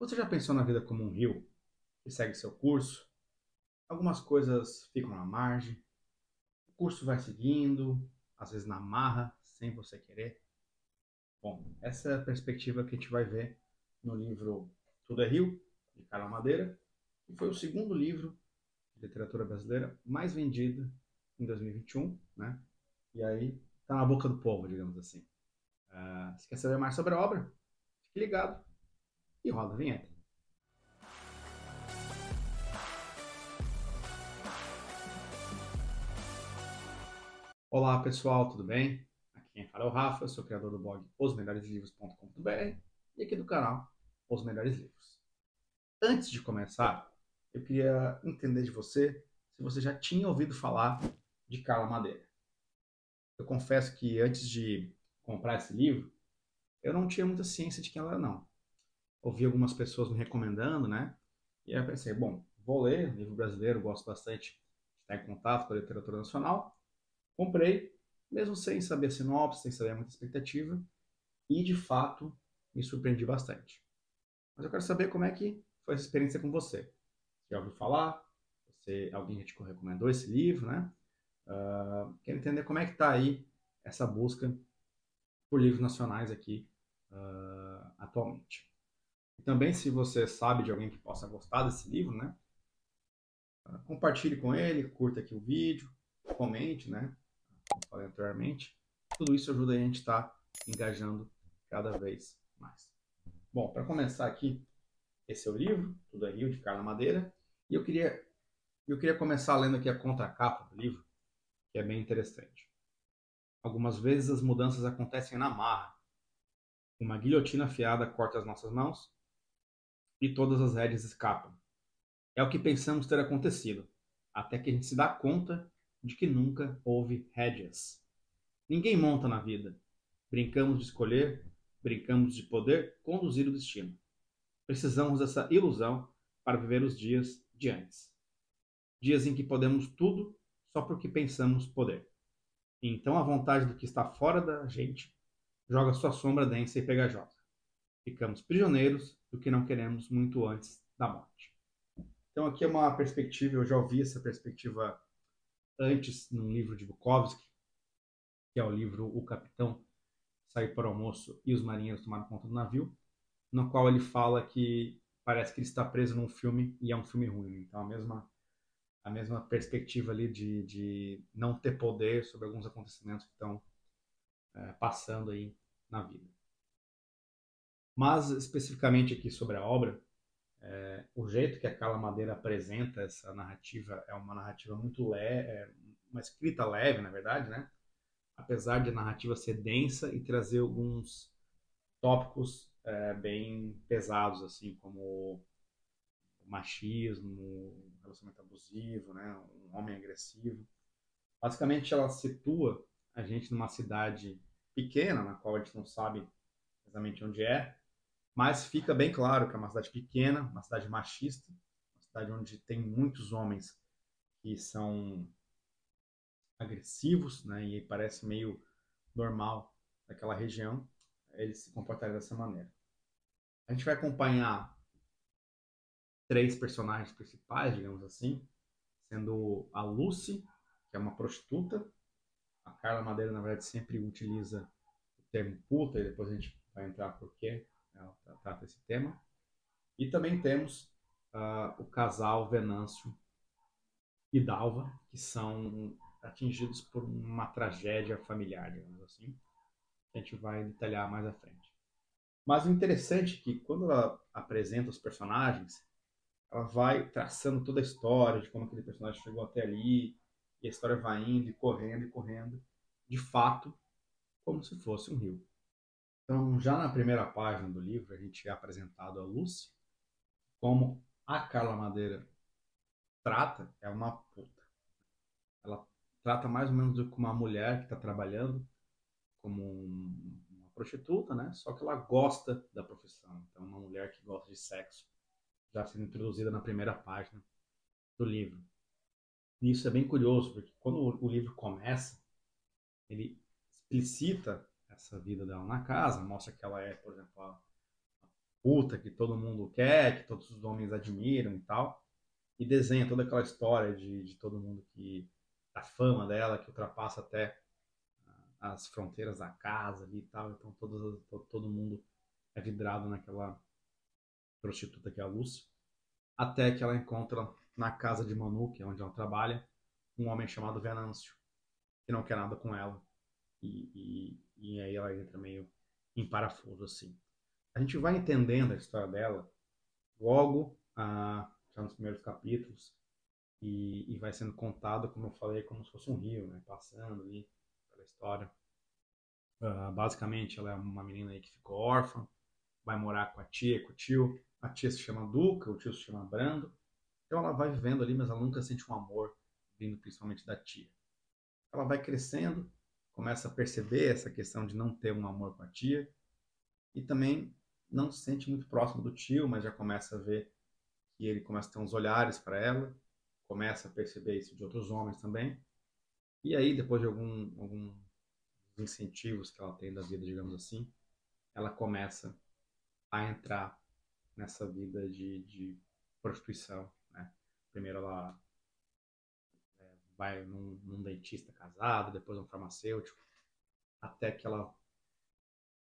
Você já pensou na vida como um rio que segue seu curso? Algumas coisas ficam na margem, o curso vai seguindo, às vezes na marra, sem você querer. Bom, essa é a perspectiva que a gente vai ver no livro Tudo é Rio, de Carla Madeira, que foi o segundo livro de literatura brasileira mais vendido em 2021, né? E aí tá na boca do povo, digamos assim. Se quer saber mais sobre a obra? Fique ligado e roda a vinheta. Olá pessoal, tudo bem? Aqui quem fala é o Rafa, sou criador do blog osmelhoreslivros.com.br e aqui do canal Os Melhores Livros. Antes de começar, eu queria entender de você se você já tinha ouvido falar de Carla Madeira. Eu confesso que antes de comprar esse livro, eu não tinha muita ciência de quem ela era, não. Ouvi algumas pessoas me recomendando, né? E aí eu pensei, bom, vou ler, livro brasileiro, gosto bastante de estar em contato com a literatura nacional. Comprei, mesmo sem saber a sinopse, sem saber muita expectativa, e de fato me surpreendi bastante. Mas eu quero saber como é que foi essa experiência com você. Já ouviu falar? Alguém já te recomendou esse livro, né? Quero entender como é que está aí essa busca por livros nacionais aqui atualmente. E também, se você sabe de alguém que possa gostar desse livro, né? Compartilhe com ele, curta aqui o vídeo, comente, né? Como falei anteriormente. Tudo isso ajuda a gente a estar engajando cada vez mais. Bom, para começar aqui, esse é o livro, Tudo é Rio, de Carla Madeira. E eu queria começar lendo aqui a contracapa do livro, que é bem interessante. Algumas vezes as mudanças acontecem na marra. Uma guilhotina afiada corta as nossas mãos e todas as rédeas escapam. É o que pensamos ter acontecido, até que a gente se dá conta de que nunca houve rédeas. Ninguém monta na vida. Brincamos de escolher, brincamos de poder conduzir o destino. Precisamos dessa ilusão para viver os dias de antes. Dias em que podemos tudo só porque pensamos poder. E então a vontade do que está fora da gente joga sua sombra densa e pegajosa. Ficamos prisioneiros do que não queremos muito antes da morte. Então aqui é uma perspectiva, eu já ouvi essa perspectiva antes num livro de Bukowski, que é o livro O Capitão Saiu para o Almoço e os Marinheiros Tomaram Conta do Navio, no qual ele fala que parece que ele está preso num filme e é um filme ruim. Então a mesma perspectiva ali de não ter poder sobre alguns acontecimentos que estão passando aí na vida. Mas especificamente aqui sobre a obra, o jeito que a Carla Madeira apresenta essa narrativa é uma narrativa muito leve, uma escrita leve, na verdade, né? Apesar de a narrativa ser densa e trazer alguns tópicos bem pesados, assim, como o machismo, o relacionamento abusivo, né? Um homem agressivo. Basicamente, ela situa a gente numa cidade pequena, na qual a gente não sabe exatamente onde é, mas fica bem claro que é uma cidade pequena, uma cidade machista, uma cidade onde tem muitos homens que são agressivos, né? E parece meio normal naquela região eles se comportarem dessa maneira. A gente vai acompanhar três personagens principais, digamos assim, sendo a Lucy, que é uma prostituta. A Carla Madeira, na verdade, sempre utiliza o termo puta, e depois a gente vai entrar por que ela trata esse tema. E também temos o casal Venâncio e Dalva, que são atingidos por uma tragédia familiar, digamos assim, que a gente vai detalhar mais à frente. Mas o interessante é que quando ela apresenta os personagens, ela vai traçando toda a história de como aquele personagem chegou até ali, e a história vai indo e correndo, de fato, como se fosse um rio. Então, já na primeira página do livro, a gente é apresentado a Lucy, como a Carla Madeira trata, é uma puta. Ela trata mais ou menos como uma mulher que está trabalhando, como uma prostituta, né? Só que ela gosta da profissão. Então, uma mulher que gosta de sexo, já sendo introduzida na primeira página do livro. E isso é bem curioso, porque quando o livro começa, ele explicita essa vida dela na casa, mostra que ela é, por exemplo, puta que todo mundo quer, que todos os homens admiram e tal, e desenha toda aquela história de todo mundo que a fama dela que ultrapassa até as fronteiras da casa ali e tal, então todo mundo é vidrado naquela prostituta que é a Lúcia, até que ela encontra na casa de Manu, que é onde ela trabalha, um homem chamado Venâncio, que não quer nada com ela, e aí ela entra meio em parafuso, assim. A gente vai entendendo a história dela logo, já nos primeiros capítulos, e vai sendo contada, como eu falei, como se fosse um rio, né? Passando ali pela história. Basicamente, ela é uma menina aí que ficou órfã, vai morar com a tia e com o tio. A tia se chama Duca, o tio se chama Brando. Então ela vai vivendo ali, mas ela nunca sente um amor, vindo principalmente da tia. Ela vai crescendo, começa a perceber essa questão de não ter um amor com a tia, e também não se sente muito próximo do tio, mas já começa a ver que ele começa a ter uns olhares para ela, começa a perceber isso de outros homens também. E aí, depois de alguns incentivos que ela tem da vida, digamos assim, ela começa a entrar nessa vida de prostituição, né? Primeiro ela vai num dentista casado, depois um farmacêutico, até que ela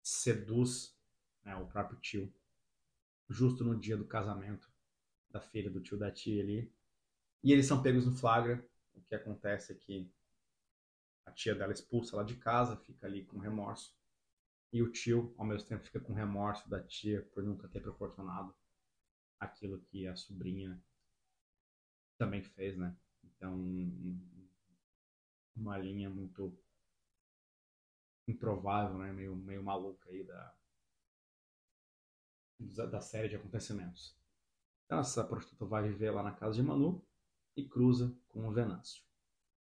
seduz, né, o próprio tio, justo no dia do casamento da filha do tio da tia ali. E eles são pegos no flagra. O que acontece é que a tia dela expulsa ela de casa, fica ali com remorso. E o tio, ao mesmo tempo, fica com remorso da tia por nunca ter proporcionado aquilo que a sobrinha também fez, né? Então, uma linha muito improvável, né? Meio maluca aí da série de acontecimentos. Então, essa prostituta vai viver lá na casa de Manu e cruza com o Venâncio.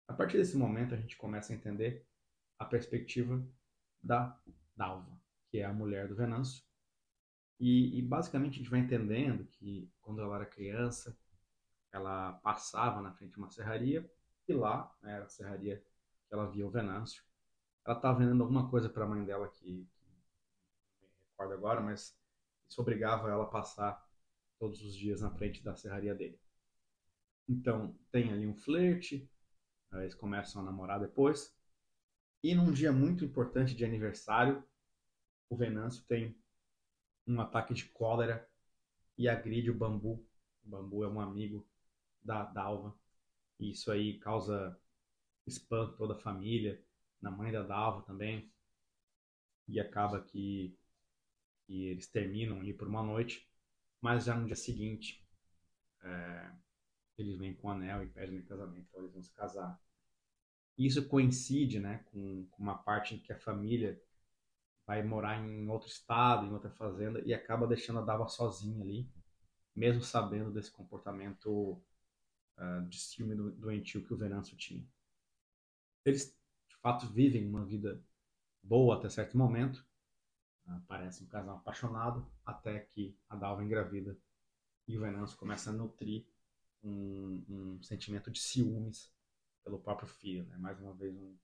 A partir desse momento, a gente começa a entender a perspectiva da Dalva, que é a mulher do Venâncio. E basicamente a gente vai entendendo que quando ela era criança, ela passava na frente de uma serraria e lá, né, era a serraria que ela via o Venâncio. Ela estava vendendo alguma coisa para a mãe dela que não me recordo agora, mas isso obrigava ela a passar todos os dias na frente da serraria dele. Então tem ali um flerte, eles começam a namorar depois. E num dia muito importante de aniversário, o Venâncio tem um ataque de cólera e agride o Bambu. O Bambu é um amigo da Dalva. E isso aí causa espanto toda a família, na mãe da Dalva também. E acaba que eles terminam ali por uma noite. Mas já no dia seguinte, é, eles vêm com o anel e pedem em casamento. Então eles vão se casar. E isso coincide, né, com uma parte em que a família vai morar em outro estado, em outra fazenda, e acaba deixando a Dalva sozinha ali, mesmo sabendo desse comportamento de ciúme doentio que o Venâncio tinha. Eles, de fato, vivem uma vida boa até certo momento, parece um casal apaixonado, até que a Dalva engravida e o Venâncio começa a nutrir um sentimento de ciúmes pelo próprio filho, né? Mais uma vez um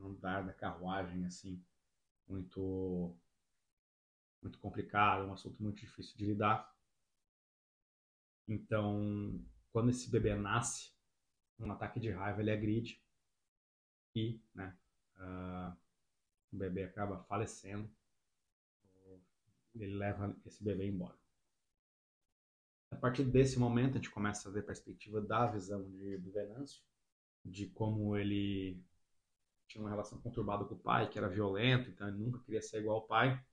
andar da carruagem assim muito muito complicado, um assunto muito difícil de lidar. Então, quando esse bebê nasce, um ataque de raiva ele agride e, né, uh, o bebê acaba falecendo. Ele leva esse bebê embora. A partir desse momento, a gente começa a ver a perspectiva da visão do Venâncio, de como ele tinha uma relação conturbada com o pai, que era violento, então ele nunca queria ser igual ao pai.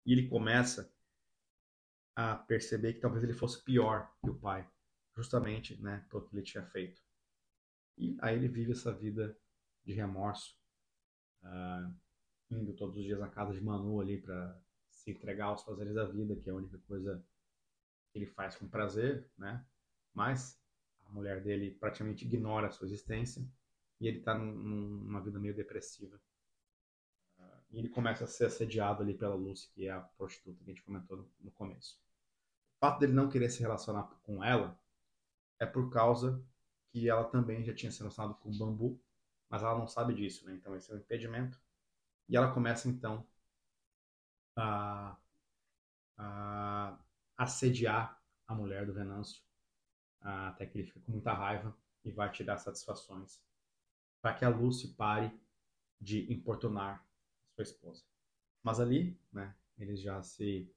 E ele começa a perceber que talvez ele fosse pior que o pai, justamente, né, pelo que ele tinha feito. E aí ele vive essa vida de remorso, uh, indo todos os dias na casa de Manu ali para se entregar aos prazeres da vida, que é a única coisa que ele faz com prazer, né? Mas a mulher dele praticamente ignora a sua existência e ele está numa vida meio depressiva. E ele começa a ser assediado ali pela Lucy, que é a prostituta que a gente comentou no começo. O fato dele não querer se relacionar com ela é por causa que ela também já tinha se relacionado com o Bambu, mas ela não sabe disso, né? Então esse é um impedimento. E ela começa então a, a assediar a mulher do Venâncio, até que ele fica com muita raiva e vai tirar satisfações para que a Lucy pare de importunar sua esposa. Mas ali, né, eles já se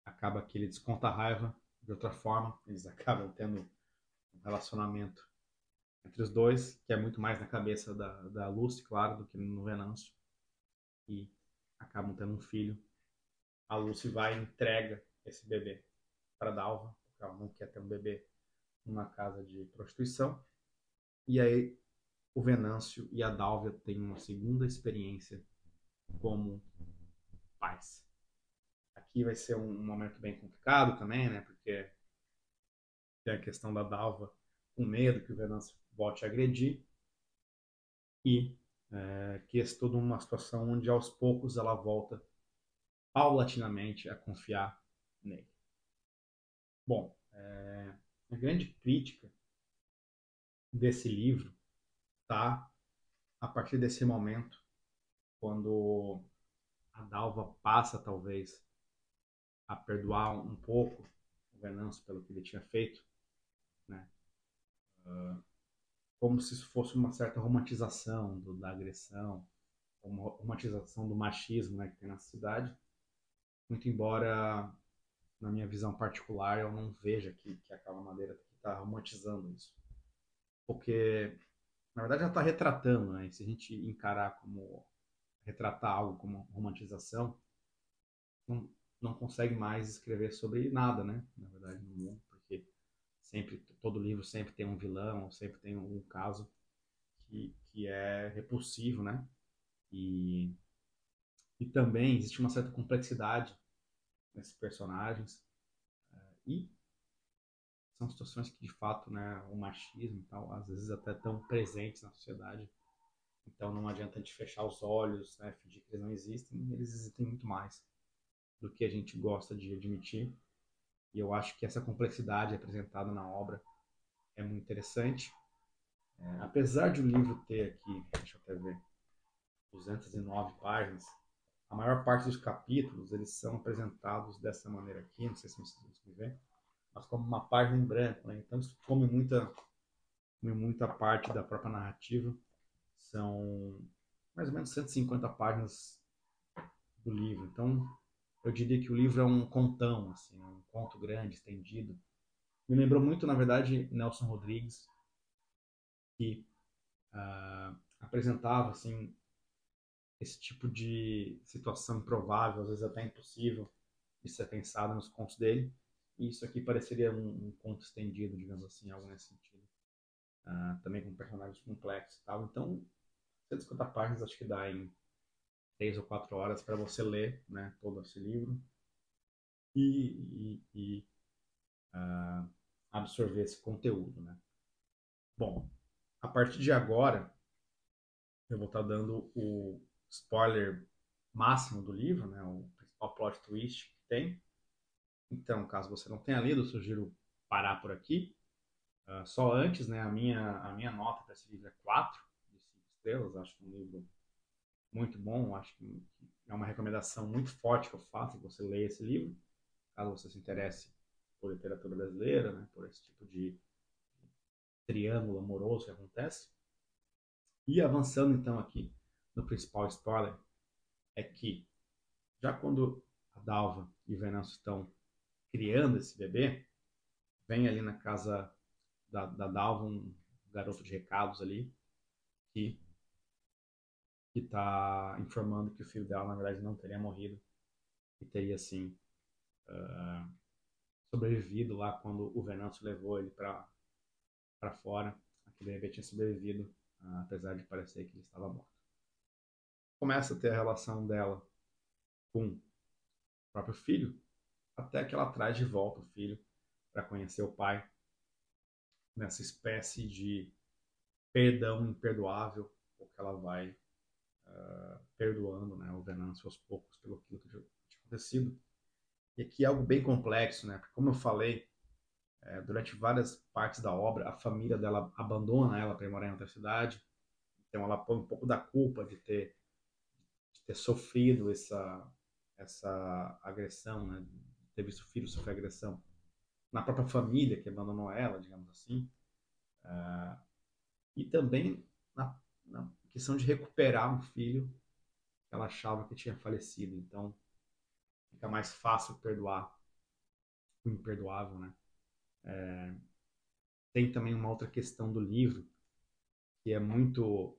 acaba que ele desconta a raiva de outra forma, eles acabam tendo um relacionamento entre os dois, que é muito mais na cabeça da Lucy, claro, do que no Venâncio, e acabam tendo um filho. A Lucy vai e entrega esse bebê para Dalva, porque ela não quer ter um bebê numa casa de prostituição. E aí o Venâncio e a Dalva têm uma segunda experiência como pais. Aqui vai ser um momento bem complicado também, né? Porque tem a questão da Dalva com medo que o Venâncio volte a agredir e que é toda uma situação onde aos poucos ela volta paulatinamente a confiar nele. Bom, a grande crítica desse livro tá a partir desse momento, quando a Dalva passa talvez a perdoar um pouco o Venâncio pelo que ele tinha feito, né? Como se fosse uma certa romantização da agressão, uma romantização do machismo, né, que tem na cidade. Muito embora, na minha visão particular, eu não veja que a Carla Madeira está romantizando isso. Porque, na verdade, ela está retratando, né? E se a gente encarar como retratar algo como romantização, não, não consegue mais escrever sobre nada, né? Na verdade, no mundo, porque sempre, todo livro sempre tem um vilão, sempre tem um caso que é repulsivo, né? E, e também existe uma certa complexidade nesses personagens e são situações que de fato, né, o machismo e tal, às vezes até tão presentes na sociedade. Então não adianta a gente fechar os olhos, né, fingir que eles não existem, eles existem muito mais do que a gente gosta de admitir. E eu acho que essa complexidade apresentada na obra é muito interessante. Apesar de o livro ter aqui, deixa eu até ver, 209 páginas, a maior parte dos capítulos eles são apresentados dessa maneira aqui, não sei se vocês me ver, mas como uma página em branco, né? Então isso come muita parte da própria narrativa. São mais ou menos 150 páginas do livro. Então eu diria que o livro é um contão, assim, um conto grande, estendido. Me lembrou muito, na verdade, Nelson Rodrigues, que apresentava assim esse tipo de situação improvável, às vezes até impossível de ser pensada nos contos dele. E isso aqui pareceria um conto estendido, digamos assim, algo nesse sentido. Também com personagens complexos e tal. Então, 150 páginas acho que dá em 3 ou 4 horas para você ler, né, todo esse livro e absorver esse conteúdo, né? Bom, a partir de agora eu vou estar dando o spoiler máximo do livro, né, o principal plot twist que tem. Então, caso você não tenha lido, eu sugiro parar por aqui. Só antes, né, a minha nota para esse livro é 4 de 5 estrelas. Acho que é um livro muito bom. Acho que é uma recomendação muito forte que eu faço que você leia esse livro, caso você se interesse por literatura brasileira, né, por esse tipo de triângulo amoroso que acontece. E avançando então aqui no principal spoiler, é que já quando a Dalva e o Venâncio estão criando esse bebê, vem ali na casa da Dalva um garoto de recados ali que está informando que o filho dela, na verdade, não teria morrido e teria, assim, sobrevivido lá quando o Venâncio levou ele para fora. Aquele bebê tinha sobrevivido, apesar de parecer que ele estava morto. Começa a ter a relação dela com o próprio filho, até que ela traz de volta o filho para conhecer o pai, nessa espécie de perdão imperdoável, porque ela vai perdoando, né, o Venâncio aos poucos pelo que tinha acontecido. E aqui é algo bem complexo, né? Porque, como eu falei, durante várias partes da obra, a família dela abandona ela para ir morar em outra cidade. Então ela põe um pouco da culpa de ter sofrido essa agressão, né? Ter visto o filho sofrer agressão na própria família que abandonou ela, digamos assim, e também na questão de recuperar um filho que ela achava que tinha falecido. Então, fica mais fácil perdoar o imperdoável, né? Tem também uma outra questão do livro que é muito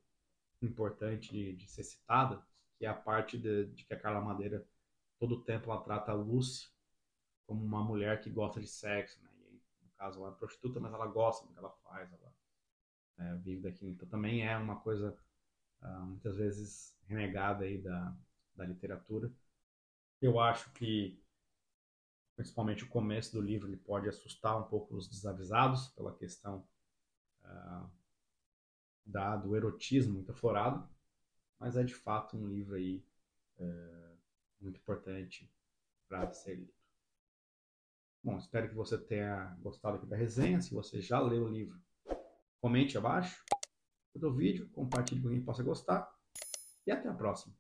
importante de ser citada, que é a parte de que a Carla Madeira, todo o tempo, ela trata a Lucy como uma mulher que gosta de sexo, né? E aí, no caso, ela é prostituta, mas ela gosta do que ela faz, ela vive daquilo. Então, também é uma coisa muitas vezes renegada aí da literatura. Eu acho que, principalmente o começo do livro, ele pode assustar um pouco os desavisados pela questão do erotismo muito aflorado, mas é de fato um livro aí muito importante para ser lido. Bom, espero que você tenha gostado aqui da resenha. Se você já leu o livro, comente abaixo, curta o vídeo, compartilhe com quem possa gostar e até a próxima.